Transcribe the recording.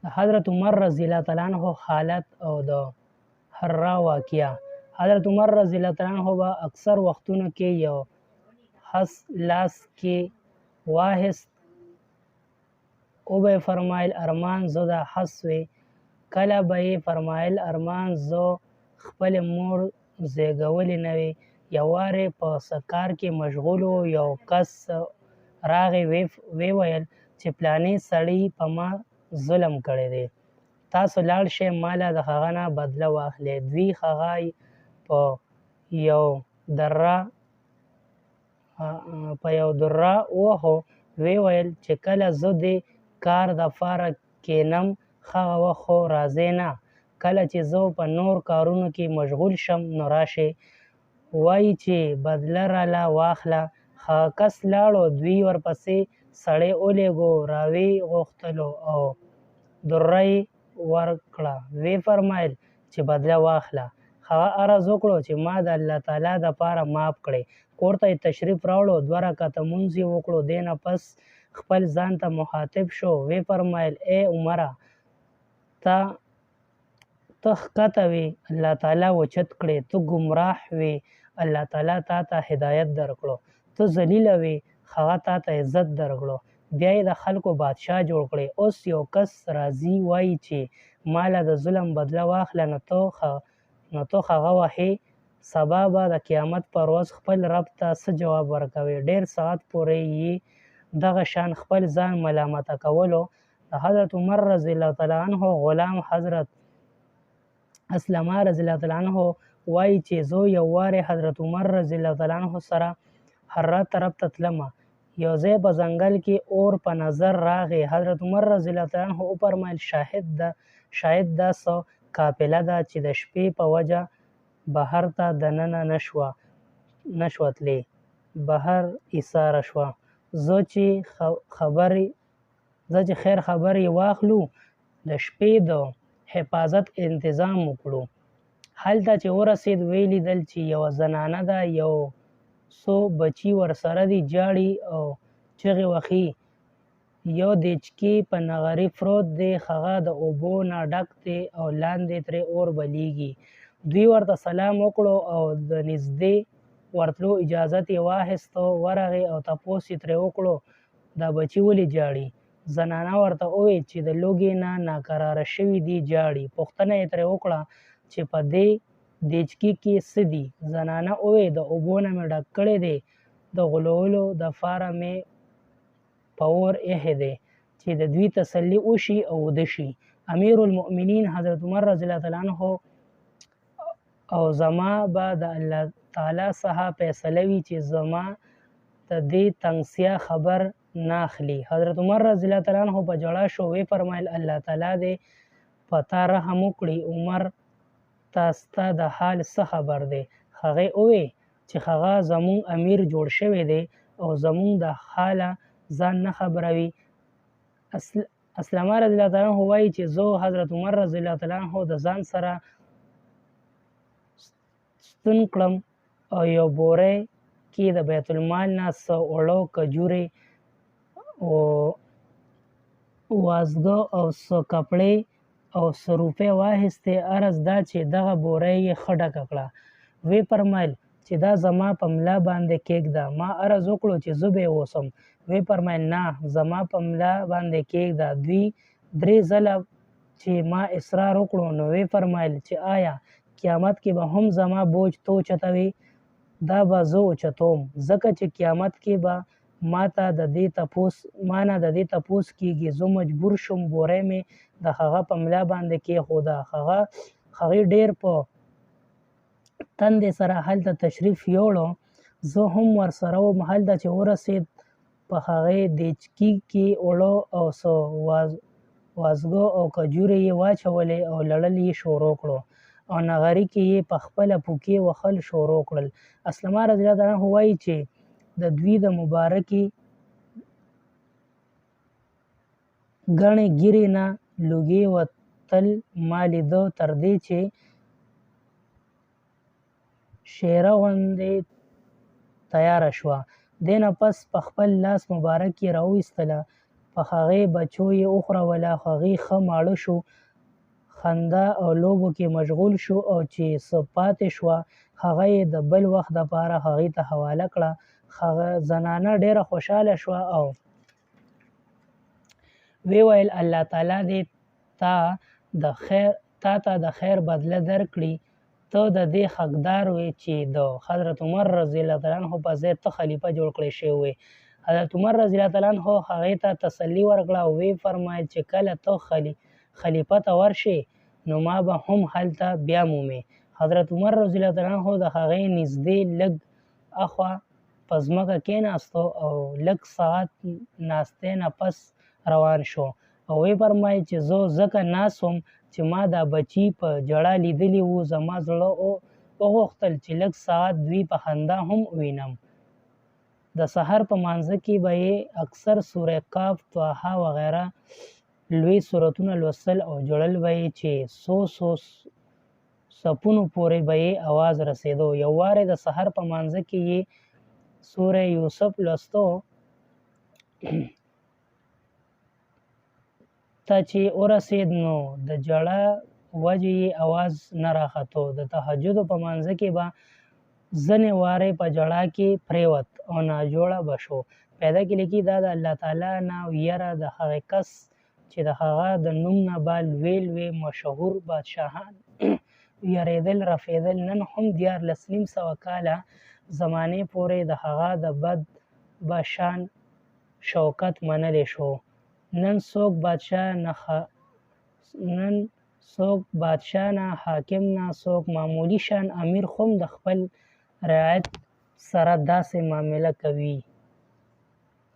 د حضرت عمر رضی الله تعالی عنہ حالت او د حرا واقعه. حضرت عمر رضی الله تعالی عنہ به اکثر وختونو کې یو حس لاس کې واهست او به فرمایل ارمان زه د حس وی. کله به یې فرمایل ارمان زه خپل مور زیږولې نه وي. یو وارې په سکار کې مشغول یو کس راغی وی ویل چې پلانې سړی په ما ظلم کړی دی، تاسو لاړ شئ ماله د هغه نه بدله واخلئ. دوی هغه په یو دره ووهو. وی ویل چې کله زه د کار دپاره کینم هغه وخت خو راځئ نه، کله چې زه په نور کارونو کې مشغول شم نو راشئ. وایي چې بدله راله واخله. هغه کس لاړو، دوی ورپسې سړی ولېږو، راویې غوښتلو او دره یې ورکړه. ویې فرمایل چې بدله واخله. هغه عرض وکړو چې ما د الله تعالی دپاره معاف کړئ. کور ته یې تشریف راوړو، 2 رکعته لمونځ یې وکړو. دې نه پس خپل ځان ته مخاطب شو. ویې فرمایل ای عمره، ته ښکته وې الله تعالی اوچت کړې، ته ګمراه وې الله تعالی تا ته هدایت درکړو، ته ذلیله وې هغه تا ته عزت درکړو، بیا یې د خلکو بادشاه جوړ کړې. اوس یو کس راځي وایي چې ماله د ظلم بدله واخله، نو ته هغه وهې. سبا به د قیامت پر ورځ خپل رب ته څه جواب ورکوې؟ ډېر ساعت پورې یې دغه شان خپل ځان ملامته کولو. د حضرت عمر رضی الله تعالی عنہ غلام حضرت اسلمه رضی الله تعالی عنہ وایي چې زه یو وارې حضرت عمر رضی الله تعالی عنہ سره حرا طرف ته تلمه. یو ځای په ځنګل کې اور په نظر راغی. حضرت عمر رضی الله تعالی عنہ وفرمایل شاید دا څه قافله ده چې د شپې په وجه بهر ته دننه نشوه تللی، بهر ایساره شوه. زه چې خیر خبر یې واخلو، د شپې د حفاظت انتظام وکړو. هلته چې ورسېد ویې لیدل چې یوه زنانه ده، یو څو بچي ورسره دي، جاړي او چغې وهي. یو دیچکي په نغري پروت دی، هغه د اوبو نه ډک دی او لاندې ترې اور بلیږي. دوی ورته سلام وکړو او د نږدې ورتلو اجازت یې واخیستو. ورغی او تپوس یې ترې وکړو دا بچي ولې جاړي؟ زنانه ورته وویل چې د لوږې نه ناکراره شوي دي، جاړي. پوښتنه یې ترې وکړه چې په دې دیچکي کې څه دي؟ زنانه وویل د اوبو نه مې ډک کړی دی، د غولولو دپاره مې په اور ایښی دی چې د دوی تسلي وشي او وده شي. امیر المؤمنین حضرت عمر رضی الله تعالی عنہ او زما به د الله تعالی څخه فیصله وي چې زما د دې تنګسیا خبر نه اخلي. حضرت عمر رضی الله تعالی عنہ په ژړا شو. ویې فرمایل الله تعالی دې په تا رحم وکړي، عمر ته ستا د حال څه خبر دی؟ هغې وویل چې هغه زموږ امیر جوړ شوی دی او زموږ د حاله ځان نه خبروي. اسلمه رضی الله تعالی عنہ وایي چې زه حضرت عمر رضی الله تعالی عنہ د ځان سره ستون کړم او یو بورې کې د بیت المال نه څه اوړه، کجورې، وازګه او څه کپړې او څه روپۍ واخیستې. عرض دا چې دغه بورۍ یې ښه ډکه کړه. ویې فرمایل چې دا زما په ملا باندې کېږده. ما عرض وکړو چې زه به یې اوسم. ویې فرمایل نه، زما په ملا باندې کېږده. دوی 3 ځله چې ما اصرار وکړو نو ویې فرمایل چې آیا قیامت کې به هم زما بوج ته اوچتوي؟ دا به زه اوچتوم، ځکه چې قیامت کې به ما نه د دې تپوس کېږي. زه مجبور شوم بورۍ مې د هغه په ملا باندې کېښوده. هغې ډېر په تندې سره هلته تشریف یوړو. زه هم ورسره وم. هلته چې ورسېد په هغې دیچکي کې اوړه او څه وازګه او کجورې یې واچولې او لړل یې شروع کړو او نغري کې یې په خپله پوکې وهل شروع کړل. اسلمه رضی الله عنه وایي چې د دوی د مبارکې ګڼې ږیرې نه لوګي وتل ما لیده، تر دې چې شیره غوندې تیاره شوه. دې نه پس په خپل لاس مبارک یې راویستله. په هغې بچو یې وخوړوله. هغې ښه ماړه شو، خندا او لوبو کې مشغول شو او چې څه پاتې شوه هغه یې د بل وخت دپاره هغې ته حواله کړه. هغه زنانه ډېره خوشحاله شوه او ویې ویل الله تعالی دې تا ته د خیر بدله درکړي. ته د دې حقدار وې چې د حضرت عمر رضی الله تعالی عنه په ځای ته خلیفه جوړ کړی شوی وې. حضرت عمر رضی الله تعالی عنه هغې ته تسلي ورکړه او ویې فرمایل چې کله ته خلیفه ته ورشې نو ما به هم هلته بیا مومې. حضرت عمر رضی الله تعالی عنه د هغې نږدې لږ اخوا په ځمکه کېناستو او لږ ساعت ناستې نه پس روان شو او ویې فرمایل چې زه ځکه ناست وم چې ما دا بچي په ژړا لیدلي وو. زما زړه وغوښتل چې لږ ساعت دوی په خندا هم ووینم. د سحر په مانځه کې به یې اکثر سوره کاف، طه وغیره لوی سورتونه لوستل او ژړل به یې چې څو څپونو پورې به یې اواز رسېدو. یو وارې د سحر په مانځه کې یې سوره یوسف لوستو ته چې ورسېد نو د ژړا وجې یې اواز نه راختو. د تهجدو په مانځه کې به ځینې وارې په ژړا کې پرېوت او ناجوړه به شو. پیدا کې لیکي دا د الله تعالی نه یره د هغه کس چې د هغه د نوم نه به لوی مشهور بادشاهان یریدل رفېدل. نن هم 14,500 کاله زمانې پورې د هغه د بد به شان شوکت منلی شو. نن څوک بادشاه نه، حاکم نه، څوک معمولی شان امیر هم د خپل رعیت سره داسې معامله کوي.